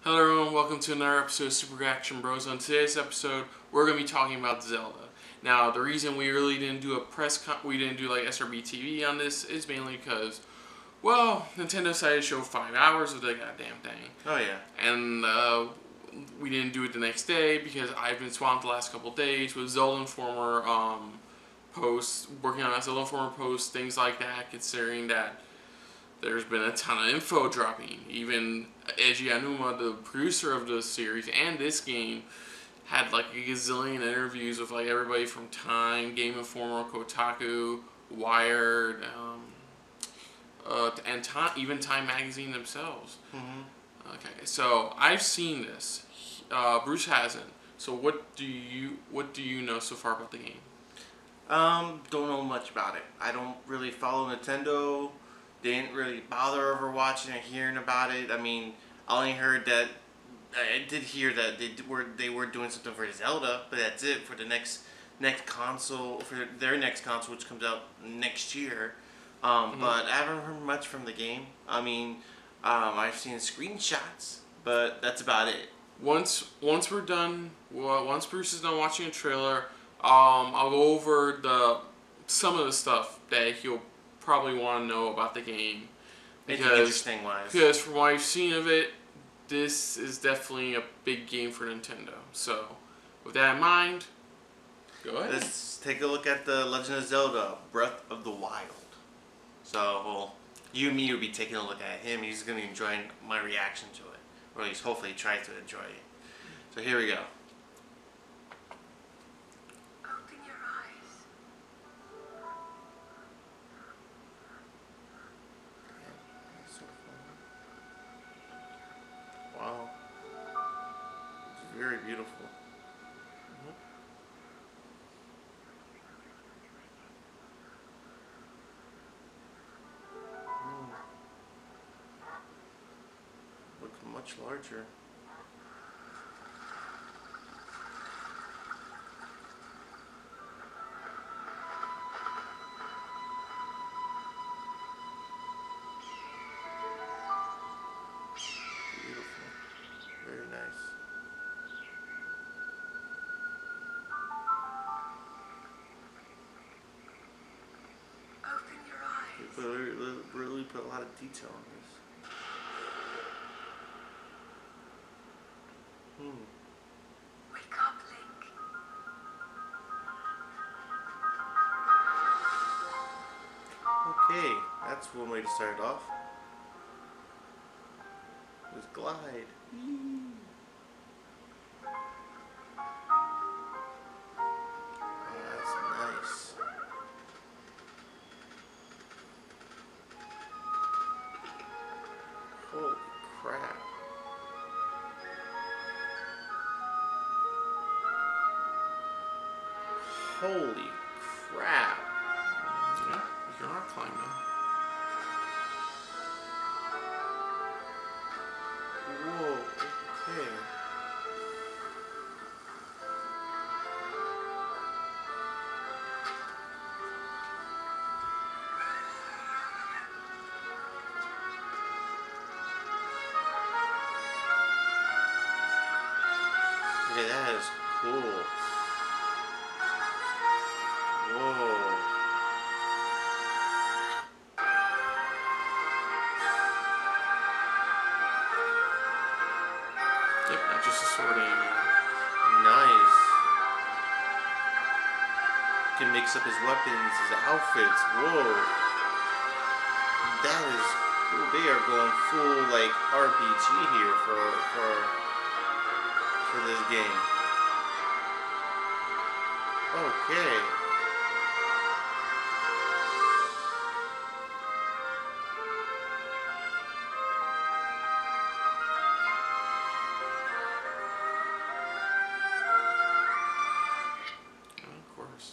Hello everyone, welcome to another episode of Super Reaction Bros. On today's episode, we're going to be talking about Zelda. Now, the reason we really didn't do we didn't do like SRB TV on this is mainly because, well, Nintendo decided to show 5 hours of the goddamn thing. Oh yeah. And we didn't do it the next day because I've been swamped the last couple days with Zelda Informer posts, working on Zelda Informer posts, things like that, considering that there's been a ton of info dropping. Even Eiji Aonuma, the producer of the series and this game, had like a gazillion interviews with like everybody from Time, Game Informer, Kotaku, Wired, and even Time Magazine themselves. Mm-hmm. Okay, so I've seen this. Bruce hasn't. So what do you know so far about the game? Don't know much about it. I don't really follow Nintendo. Didn't really bother over watching or hearing about it. I mean, I only heard that I did hear that they were doing something for Zelda, but that's it for the next console, for their next console, which comes out next year. But I haven't heard much from the game. I mean, I've seen screenshots, but that's about it. Once we're done, once Bruce is done watching a trailer, I'll go over some of the stuff that he'll probably want to know about the game. Because from what I've seen of it, this is definitely a big game for Nintendo. So, with that in mind, go ahead. Let's take a look at the Legend of Zelda Breath of the Wild. So, well, you and me will be taking a look at him. He's going to enjoy my reaction to it. Or at least hopefully try to enjoy it. So here we go. Open your eyes. Wow. It's very beautiful. Looks much larger. Beautiful. Very nice. Open your eyes. They really put a lot of detail on this. Wake up, Link. Okay, that's one way to start it off. Just glide. Oh, that's nice. Holy crap. Holy crap. Yeah, you are climbing. Whoa, okay. Okay, that is cool. Whoa. Yep, not just a sword anymore. Nice. Can mix up his weapons, his outfits. Whoa. That is cool. They are going full like RPG here for this game. Okay. Of course.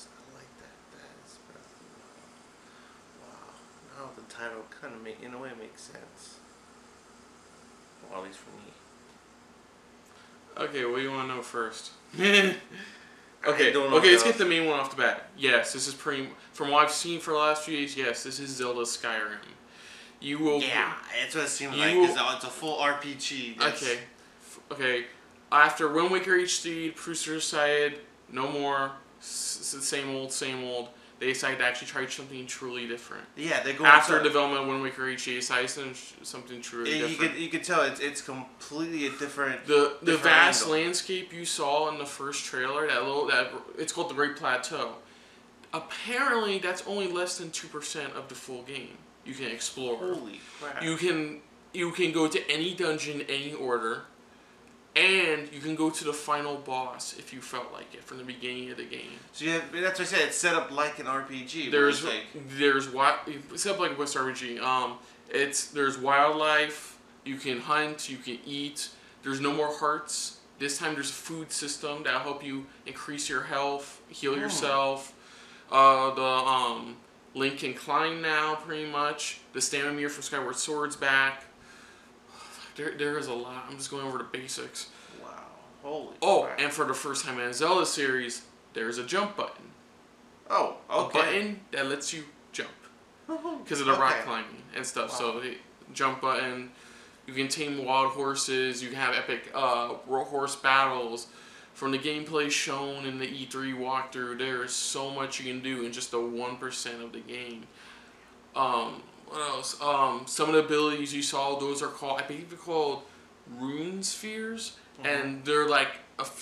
I like that. That is wow. Now the title kind of in a way makes sense. Well, at least for me. Okay, what do you want to know first? Okay, let's get the main one off the bat. Yes, this is from what I've seen for the last few days, yes, this is Zelda Skyrim. You will... Yeah, that's what it seems like. It's a full RPG. Okay. After Wind Waker HD, producer decided no more, same old. They decided to actually try something truly different. Yeah, they're going after development of Wind Waker HD, decided something truly different. You could tell it's completely a different. The vast angle. landscape you saw in the first trailer, it's called the Great Plateau. Apparently, that's only less than 2% of the full game you can explore. Holy crap! You can go to any dungeon, any order. And you can go to the final boss if you felt like it from the beginning of the game. So that's what I said. It's set up like an RPG. There's set up like a West RPG. There's wildlife. You can hunt. You can eat. There's no more hearts. This time there's a food system that'll help you increase your health, heal yourself. Link can climb now, pretty much. The stamina meter from Skyward Sword's back. There is a lot. I'm just going over the basics. Wow. Holy crap. And for the first time in a Zelda series, there's a jump button. Oh, okay. A button that lets you jump. Because of the rock climbing and stuff. Wow. So, the jump button. You can tame wild horses. You can have epic horse battles. From the gameplay shown in the E3 walkthrough, there is so much you can do in just the 1% of the game. What else? Some of the abilities you saw, those are called, I believe they're called rune spheres, and they're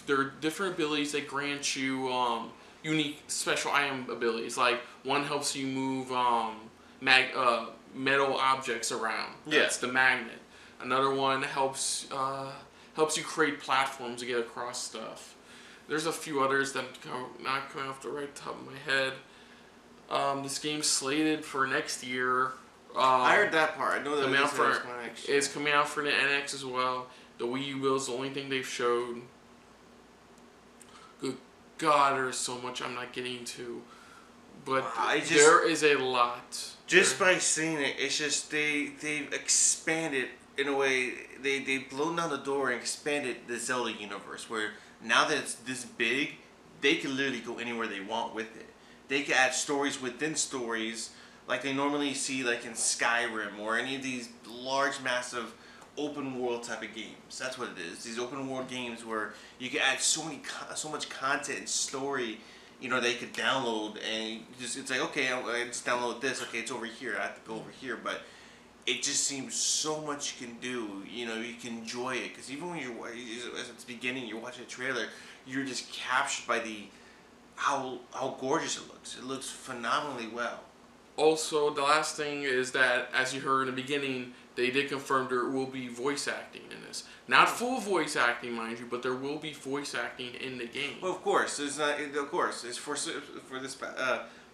they're different abilities that grant you unique special item abilities. Like one helps you move metal objects around. That's the magnet. Another one helps you create platforms to get across stuff. There's a few others that I'm not coming off the right top of my head. This game's slated for next year. I heard that part. I know that it's coming out for the NX as well. The Wii U is the only thing they've showed. Good God, there's so much I'm not getting to. But there is a lot. Just by seeing it, it's just they've expanded in a way. They've blown down the door and expanded the Zelda universe, where now that it's this big, they can literally go anywhere they want with it. They can add stories within stories, like they normally see like in Skyrim or any of these large, massive open world type of games. That's what it is. These open world games where you can add so much content and story, they could download, and it's like, okay, I just download this. Okay, it's over here. I have to go over here, but it just seems so much you can do. You can enjoy it, because even when at the beginning you're watching a trailer, you're just captured by how gorgeous it looks. It looks phenomenally well. Also, the last thing is that, as you heard in the beginning, they did confirm there will be voice acting in this. Not full voice acting, mind you, but there will be voice acting in the game. Well, of course, it's for this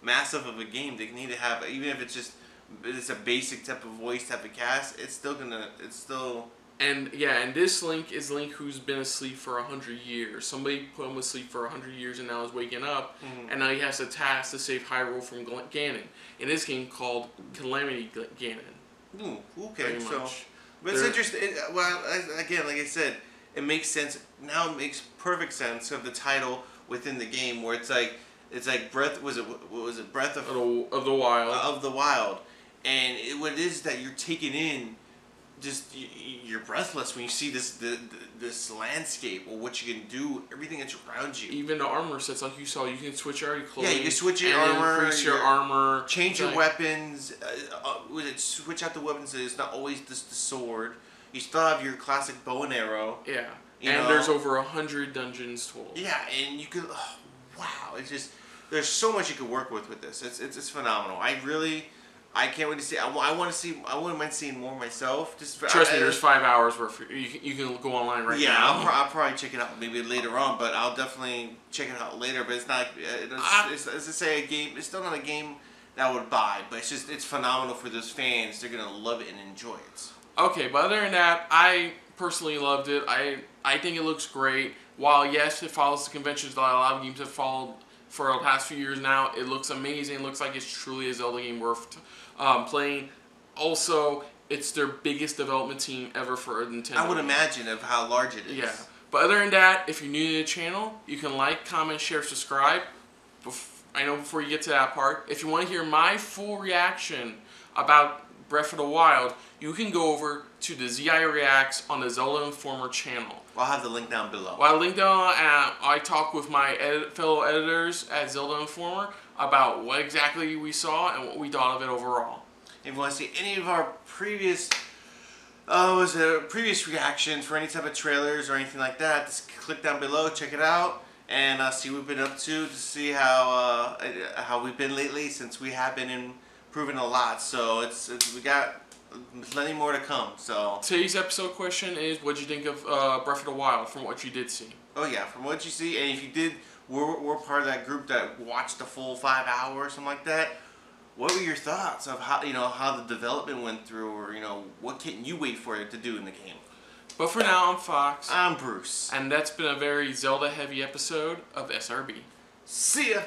massive of a game. They need to have, even if it's a basic type of voice type of cast. And this Link is Link who's been asleep for 100 years. Somebody put him asleep for 100 years and now is waking up, and now he has a task to save Hyrule from Ganon. In this game called Calamity Ganon. Okay, so but it's interesting. Again, like I said, it makes sense now. It makes perfect sense of the title within the game, where it's like Breath. What was it? Breath of the Wild. Of the Wild, and what it is that you're taking in. Just you're breathless when you see this landscape, or what you can do, everything that's around you. Even the armor sets, like you saw, you can switch out your clothing. Yeah, you can switch your armor, increase your armor, change your weapons. Switch out the weapons. So it's not always just the sword. You still have your classic bow and arrow. Yeah, there's over 100 dungeons total. Yeah, and you could. Oh, wow, it's just there's so much you could work with this. It's phenomenal. I can't wait to see. I wouldn't mind seeing more myself. Trust me, there's 5 hours worth. You can go online right now. Yeah, I'll probably check it out maybe later on, but I'll definitely check it out later. But it's not. It's to say a game. It's still not a game that I would buy, but it's phenomenal for those fans. They're gonna love it and enjoy it. Okay, but other than that, I personally loved it. I think it looks great. While yes, it follows the conventions that a lot of games have followed for the past few years now, it looks amazing. It looks like it's truly a Zelda game worth playing. Also, it's their biggest development team ever for Nintendo. I would imagine of how large it is. Yeah, But other than that, if you're new to the channel, you can like, comment, share, subscribe. I know before you get to that part, if you want to hear my full reaction about Breath of the Wild, you can go over to the ZI Reacts on the Zelda Informer channel. I'll have the link down below. Well, I'll link down, and I talk with my fellow editors at Zelda Informer about what exactly we saw and what we thought of it overall. If you want to see any of our previous reactions for any type of trailers or anything like that, just click down below, check it out, and see what we've been up to see how we've been lately, since we have been improving a lot. So we got plenty more to come. So today's episode question is, what'd you think of Breath of the Wild from what you did see? Oh yeah, from what you see, and if you did, we're part of that group that watched the full 5 hours or something like that. What were your thoughts of how the development went through, or what can you wait for it to do in the game? But for now, I'm Fox. I'm Bruce. And that's been a very Zelda heavy episode of SRB. See ya!